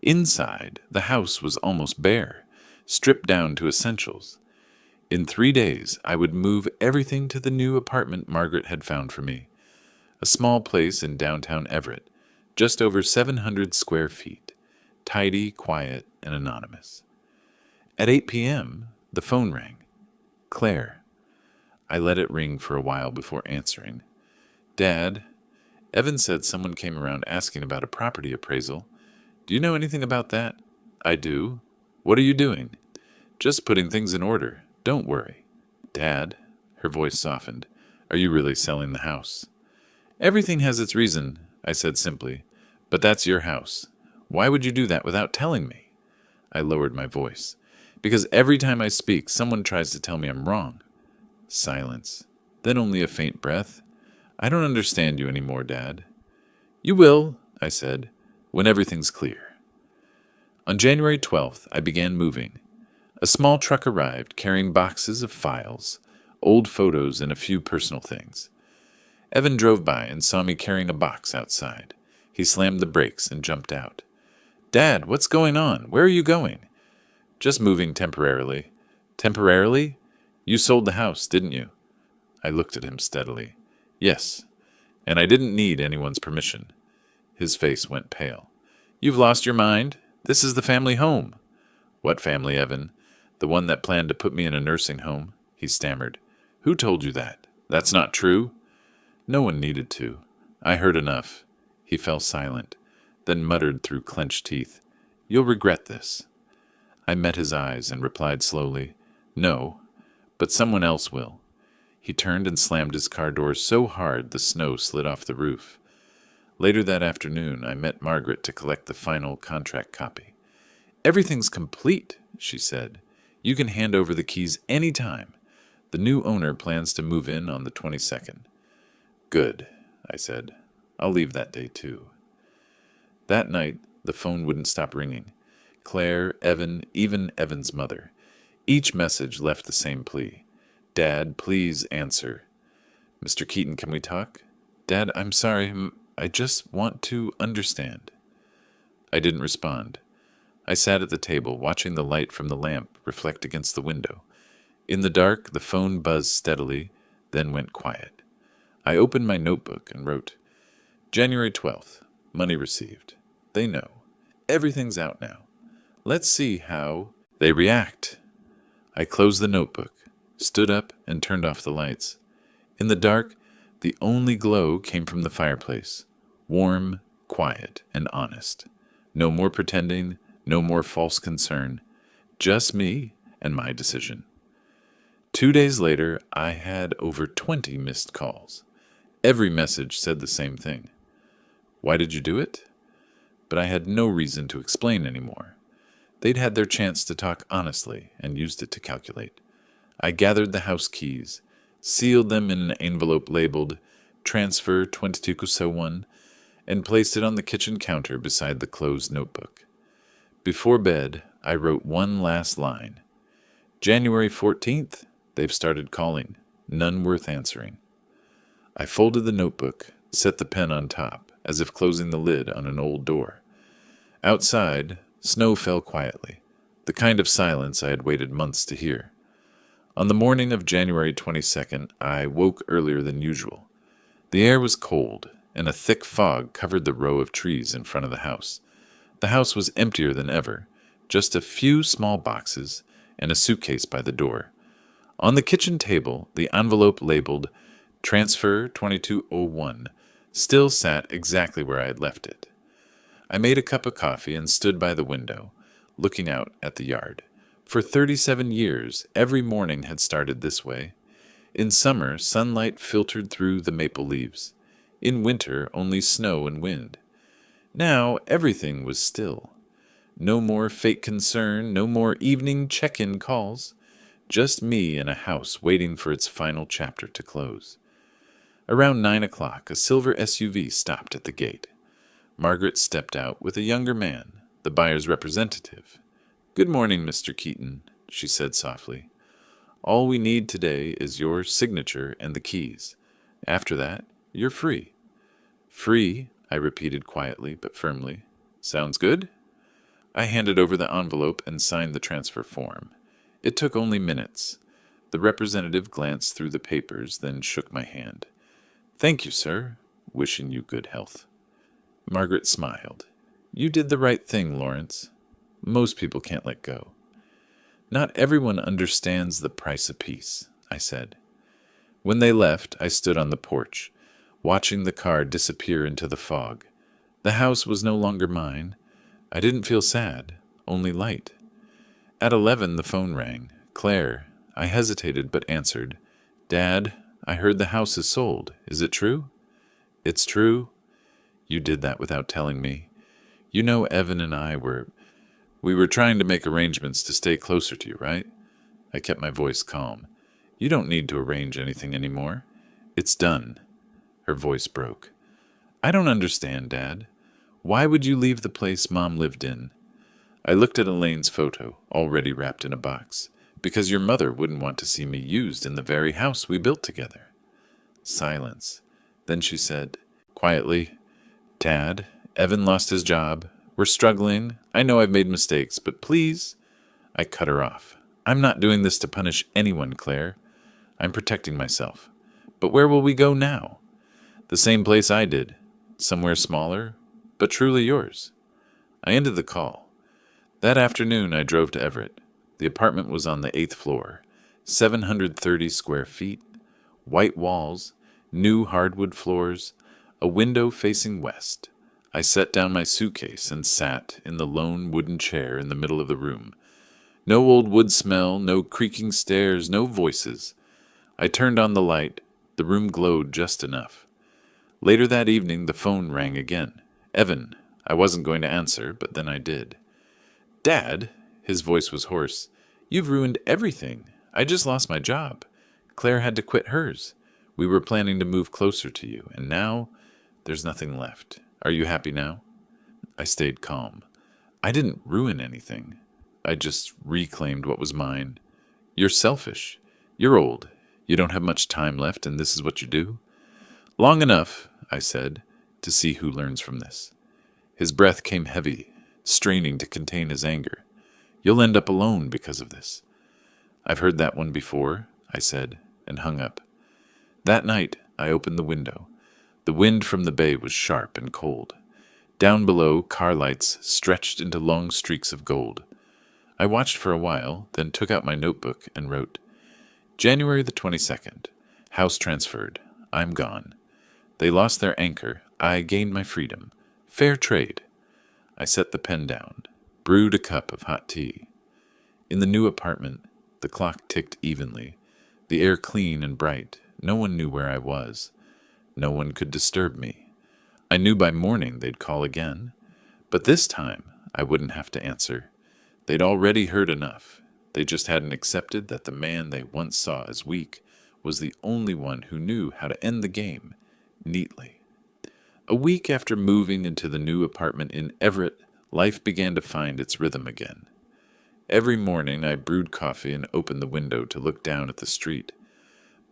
Inside, the house was almost bare, stripped down to essentials. In 3 days, I would move everything to the new apartment Margaret had found for me. A small place in downtown Everett, just over 700 square feet, tidy, quiet, and anonymous. At 8 p.m., the phone rang. Claire. I let it ring for a while before answering. "Dad, Evan said someone came around asking about a property appraisal. Do you know anything about that?" "I do. What are you doing?" "Just putting things in order. Don't worry." "Dad," her voice softened, "are you really selling the house?" "Everything has its reason," I said simply. "But that's your house. Why would you do that without telling me?" I lowered my voice. "Because every time I speak, someone tries to tell me I'm wrong." Silence. Then only a faint breath. "I don't understand you anymore, Dad." "You will," I said, "when everything's clear." On January 12th, I began moving. A small truck arrived carrying boxes of files, old photos, and a few personal things. Evan drove by and saw me carrying a box outside. He slammed the brakes and jumped out. Dad, what's going on? Where are you going? Just moving temporarily. Temporarily? You sold the house, didn't you? I looked at him steadily. Yes, and I didn't need anyone's permission. His face went pale. You've lost your mind? This is the family home. What family, Evan? The one that planned to put me in a nursing home? He stammered. Who told you that? That's not true. No one needed to. I heard enough. He fell silent, then muttered through clenched teeth. You'll regret this. I met his eyes and replied slowly, No, but someone else will. He turned and slammed his car door so hard the snow slid off the roof. Later that afternoon, I met Margaret to collect the final contract copy. Everything's complete, she said. You can hand over the keys any time. The new owner plans to move in on the 22nd. Good, I said. I'll leave that day too. That night, the phone wouldn't stop ringing. Claire, Evan, even Evan's mother. Each message left the same plea. Dad, please answer. Mr. Keaton, can we talk? Dad, I'm sorry. I just want to understand. I didn't respond. I sat at the table, watching the light from the lamp reflect against the window. In the dark, the phone buzzed steadily, then went quiet. I opened my notebook and wrote, January 12th, money received. They know. Everything's out now. Let's see how they react. I closed the notebook, stood up, and turned off the lights. In the dark, the only glow came from the fireplace. Warm, quiet, and honest. No more pretending, no more false concern. Just me and my decision. 2 days later, I had over 20 missed calls. Every message said the same thing. Why did you do it? But I had no reason to explain anymore. They'd had their chance to talk honestly and used it to calculate. I gathered the house keys, sealed them in an envelope labeled Transfer 2201, and placed it on the kitchen counter beside the closed notebook. Before bed, I wrote one last line. January 14th, they've started calling. None worth answering. I folded the notebook, set the pen on top, as if closing the lid on an old door. Outside, snow fell quietly, the kind of silence I had waited months to hear. On the morning of January 22nd, I woke earlier than usual. The air was cold, and a thick fog covered the row of trees in front of the house. The house was emptier than ever, just a few small boxes and a suitcase by the door. On the kitchen table, the envelope labeled Transfer 2201 still sat exactly where I had left it. I made a cup of coffee and stood by the window, looking out at the yard. For 37 years, every morning had started this way. In summer, sunlight filtered through the maple leaves. In winter, only snow and wind. Now, everything was still. No more fake concern, no more evening check-in calls. Just me in a house waiting for its final chapter to close. Around 9 o'clock, a silver SUV stopped at the gate. Margaret stepped out with a younger man, the buyer's representative. Good morning, Mr. Keaton, she said softly. All we need today is your signature and the keys. After that, you're free. Free, I repeated quietly but firmly. Sounds good? I handed over the envelope and signed the transfer form. It took only minutes. The representative glanced through the papers, then shook my hand. Thank you, sir. Wishing you good health. Margaret smiled. You did the right thing, Lawrence. Most people can't let go. Not everyone understands the price of peace, I said. When they left, I stood on the porch, watching the car disappear into the fog. The house was no longer mine. I didn't feel sad, only light. At 11, the phone rang. Claire. I hesitated but answered. Dad, I heard the house is sold. Is it true? It's true. You did that without telling me. You know Evan and I were trying to make arrangements to stay closer to you, right? I kept my voice calm. You don't need to arrange anything anymore. It's done. Her voice broke. I don't understand, Dad. Why would you leave the place Mom lived in? I looked at Elaine's photo, already wrapped in a box. Because your mother wouldn't want to see me used in the very house we built together. Silence. Then she said, quietly, Dad, Evan lost his job. We're struggling. I know I've made mistakes, but please. I cut her off. I'm not doing this to punish anyone, Claire. I'm protecting myself. But where will we go now? The same place I did. Somewhere smaller, but truly yours. I ended the call. That afternoon I drove to Everett. The apartment was on the 8th floor. 730 square feet, white walls, new hardwood floors, a window facing west. I set down my suitcase and sat in the lone wooden chair in the middle of the room. No old wood smell, no creaking stairs, no voices. I turned on the light. The room glowed just enough. Later that evening, the phone rang again. Evan. I wasn't going to answer, but then I did. Dad, his voice was hoarse, you've ruined everything. I just lost my job. Claire had to quit hers. We were planning to move closer to you, and now there's nothing left. Are you happy now? I stayed calm. I didn't ruin anything. I just reclaimed what was mine. You're selfish. You're old. You don't have much time left, and this is what you do? Long enough, I said, to see who learns from this. His breath came heavy, straining to contain his anger. You'll end up alone because of this. I've heard that one before, I said, and hung up. That night, I opened the window. The wind from the bay was sharp and cold. Down below, car lights stretched into long streaks of gold. I watched for a while, then took out my notebook and wrote, January the 22nd. House transferred. I'm gone. They lost their anchor. I gained my freedom. Fair trade. I set the pen down, brewed a cup of hot tea. In the new apartment, the clock ticked evenly, the air clean and bright. No one knew where I was. No one could disturb me. I knew by morning they'd call again, but this time I wouldn't have to answer. They'd already heard enough. They just hadn't accepted that the man they once saw as weak was the only one who knew how to end the game neatly. A week after moving into the new apartment in Everett, life began to find its rhythm again. Every morning I brewed coffee and opened the window to look down at the street.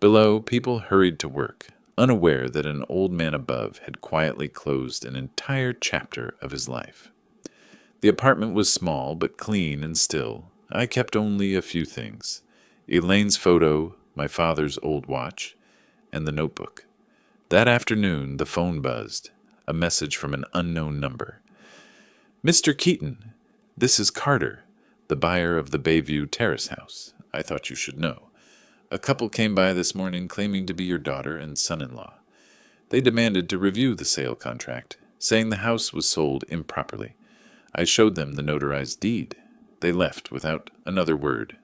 Below, people hurried to work, unaware that an old man above had quietly closed an entire chapter of his life. The apartment was small but clean and still. I kept only a few things: Elaine's photo, my father's old watch, and the notebook. That afternoon, the phone buzzed, a message from an unknown number. Mr. Keaton, this is Carter, the buyer of the Bayview Terrace house. I thought you should know. A couple came by this morning claiming to be your daughter and son-in-law. They demanded to review the sale contract, saying the house was sold improperly. I showed them the notarized deed. They left without another word.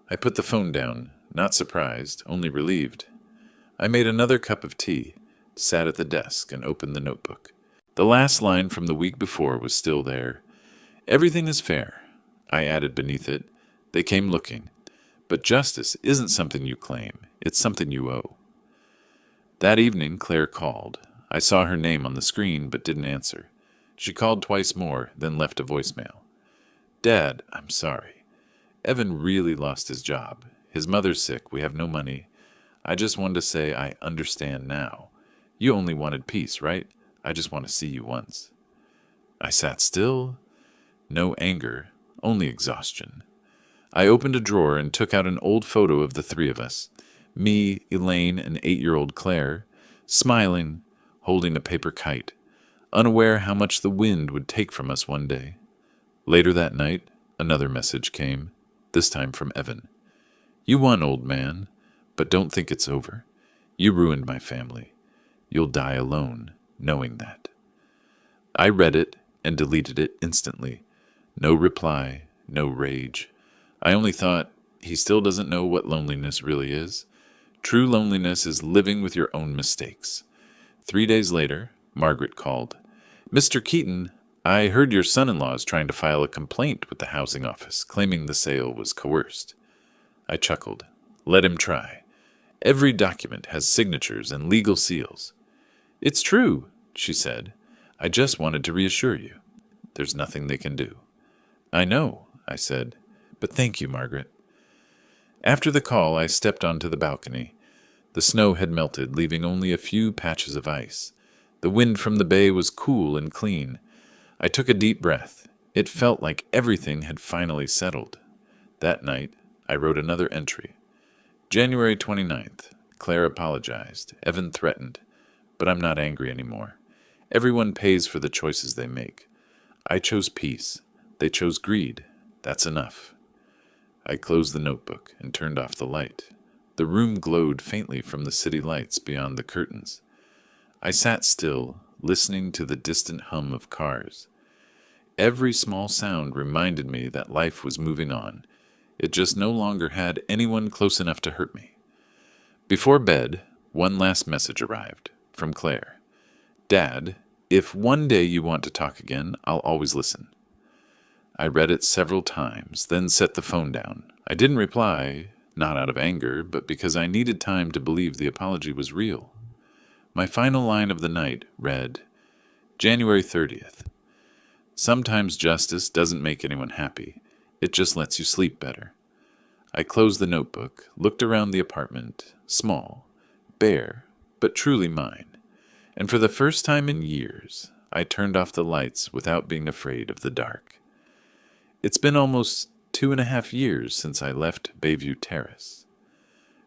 I put the phone down, not surprised, only relieved. I made another cup of tea, sat at the desk, and opened the notebook. The last line from the week before was still there. Everything is fair. I added beneath it. They came looking. But justice isn't something you claim. It's something you owe. That evening, Claire called. I saw her name on the screen, but didn't answer. She called twice more, then left a voicemail. Dad, I'm sorry. Evan really lost his job. His mother's sick. We have no money. I just wanted to say I understand now. You only wanted peace, right? I just want to see you once. I sat still. No anger, only exhaustion. I opened a drawer and took out an old photo of the three of us. Me, Elaine, and 8-year-old Claire, smiling, holding a paper kite, unaware how much the wind would take from us one day. Later that night, another message came, this time from Evan. You won, old man, but don't think it's over. You ruined my family. You'll die alone, knowing that. I read it and deleted it instantly. No reply, no rage. I only thought, he still doesn't know what loneliness really is. True loneliness is living with your own mistakes. 3 days later, Margaret called. Mr. Keaton, I heard your son-in-law is trying to file a complaint with the housing office, claiming the sale was coerced. I chuckled. Let him try. Every document has signatures and legal seals. It's true, she said. I just wanted to reassure you. There's nothing they can do. I know, I said, but thank you, Margaret. After the call, I stepped onto the balcony. The snow had melted, leaving only a few patches of ice. The wind from the bay was cool and clean. I took a deep breath. It felt like everything had finally settled. That night, I wrote another entry. January 29th. Claire apologized. Evan threatened. But I'm not angry anymore. Everyone pays for the choices they make. I chose peace. They chose greed. That's enough. I closed the notebook and turned off the light. The room glowed faintly from the city lights beyond the curtains. I sat still, listening to the distant hum of cars. Every small sound reminded me that life was moving on. It just no longer had anyone close enough to hurt me. Before bed, one last message arrived, from Claire. Dad, if one day you want to talk again, I'll always listen. I read it several times, then set the phone down. I didn't reply, not out of anger, but because I needed time to believe the apology was real. My final line of the night read, January 30th. Sometimes justice doesn't make anyone happy. It just lets you sleep better. I closed the notebook, looked around the apartment, small, bare, but truly mine. And for the first time in years, I turned off the lights without being afraid of the dark. It's been almost 2.5 years since I left Bayview Terrace.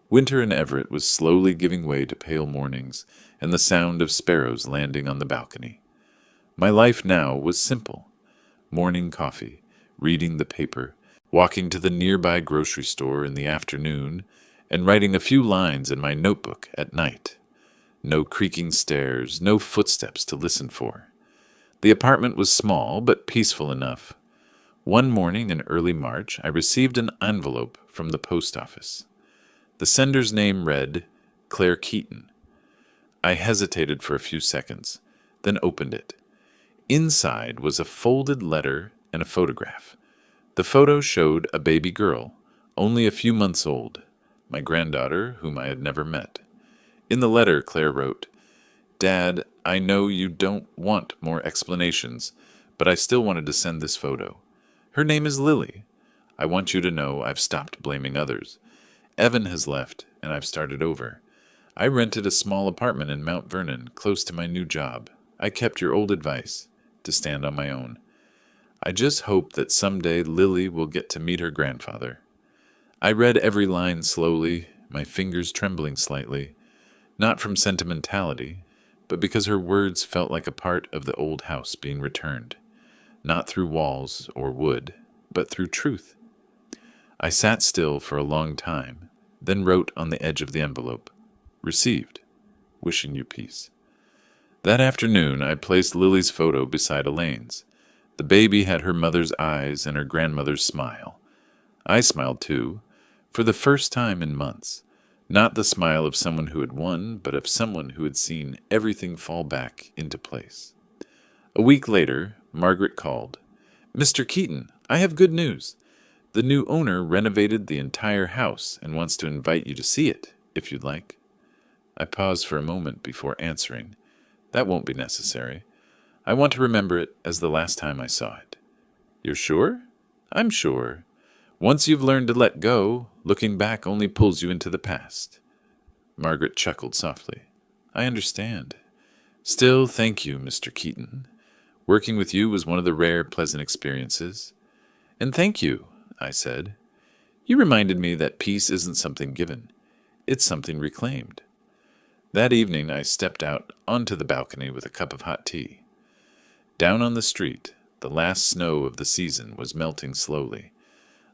Winter in Everett was slowly giving way to pale mornings and the sound of sparrows landing on the balcony. My life now was simple. Morning coffee, reading the paper, walking to the nearby grocery store in the afternoon, and writing a few lines in my notebook at night. No creaking stairs, no footsteps to listen for. The apartment was small, but peaceful enough. One morning in early March, I received an envelope from the post office. The sender's name read, Claire Keaton. I hesitated for a few seconds, then opened it. Inside was a folded letter and a photograph. The photo showed a baby girl, only a few months old, my granddaughter, whom I had never met. In the letter, Claire wrote, Dad, I know you don't want more explanations, but I still wanted to send this photo. Her name is Lily. I want you to know I've stopped blaming others. Evan has left, and I've started over. I rented a small apartment in Mount Vernon, close to my new job. I kept your old advice, to stand on my own. I just hope that someday Lily will get to meet her grandfather. I read every line slowly, my fingers trembling slightly, not from sentimentality, but because her words felt like a part of the old house being returned, not through walls or wood, but through truth. I sat still for a long time, then wrote on the edge of the envelope, Received, wishing you peace. That afternoon, I placed Lily's photo beside Elaine's. The baby had her mother's eyes and her grandmother's smile. I smiled too, for the first time in months. Not the smile of someone who had won, but of someone who had seen everything fall back into place. A week later, Margaret called. Mr. Keaton, I have good news. The new owner renovated the entire house and wants to invite you to see it, if you'd like. I paused for a moment before answering. That won't be necessary. I want to remember it as the last time I saw it. You're sure? I'm sure. Once you've learned to let go, looking back only pulls you into the past. Margaret chuckled softly. I understand. Still, thank you, Mr. Keaton. Working with you was one of the rare, pleasant experiences. And thank you, I said. You reminded me that peace isn't something given. It's something reclaimed. That evening, I stepped out onto the balcony with a cup of hot tea. Down on the street, the last snow of the season was melting slowly.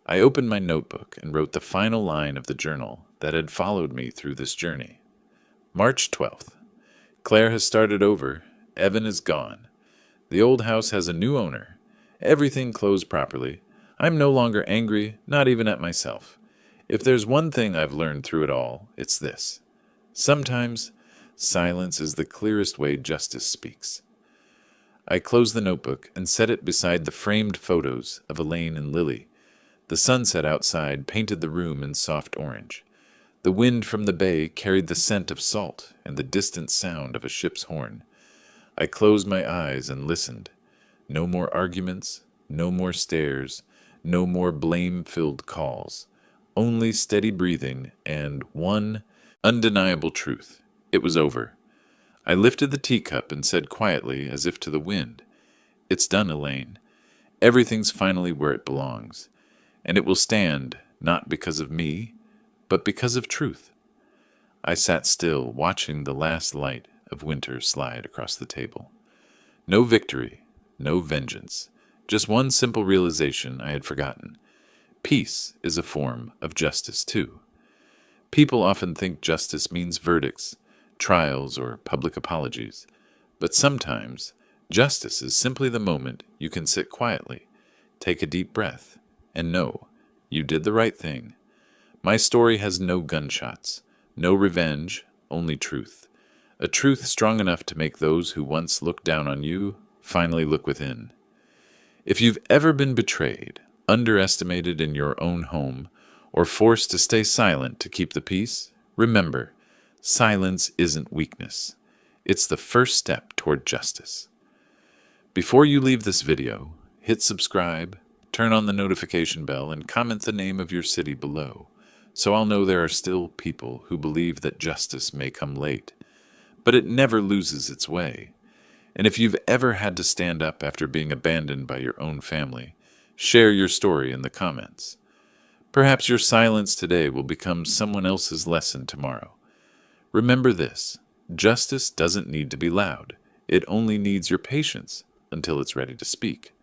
I opened my notebook and wrote the final line of the journal that had followed me through this journey. March 12th. Claire has started over. Evan is gone. The old house has a new owner. Everything closed properly. I'm no longer angry, not even at myself. If there's one thing I've learned through it all, it's this. Sometimes, silence is the clearest way justice speaks. I closed the notebook and set it beside the framed photos of Elaine and Lily. The sunset outside painted the room in soft orange. The wind from the bay carried the scent of salt and the distant sound of a ship's horn. I closed my eyes and listened. No more arguments, no more stares, no more blame-filled calls. Only steady breathing and one Undeniable truth. It was over. I lifted the teacup and said quietly, as if to the wind, "It's done, Elaine. Everything's finally where it belongs. And it will stand, not because of me, but because of truth." I sat still, watching the last light of winter slide across the table. No victory, no vengeance, just one simple realization I had forgotten. Peace is a form of justice, too. People often think justice means verdicts, trials, or public apologies. But sometimes, justice is simply the moment you can sit quietly, take a deep breath, and know you did the right thing. My story has no gunshots, no revenge, only truth. A truth strong enough to make those who once looked down on you finally look within. If you've ever been betrayed, underestimated in your own home, or forced to stay silent to keep the peace, remember, silence isn't weakness. It's the first step toward justice. Before you leave this video, hit subscribe, turn on the notification bell, and comment the name of your city below, so I'll know there are still people who believe that justice may come late, but it never loses its way. And if you've ever had to stand up after being abandoned by your own family, share your story in the comments. Perhaps your silence today will become someone else's lesson tomorrow. Remember this: justice doesn't need to be loud. It only needs your patience until it's ready to speak.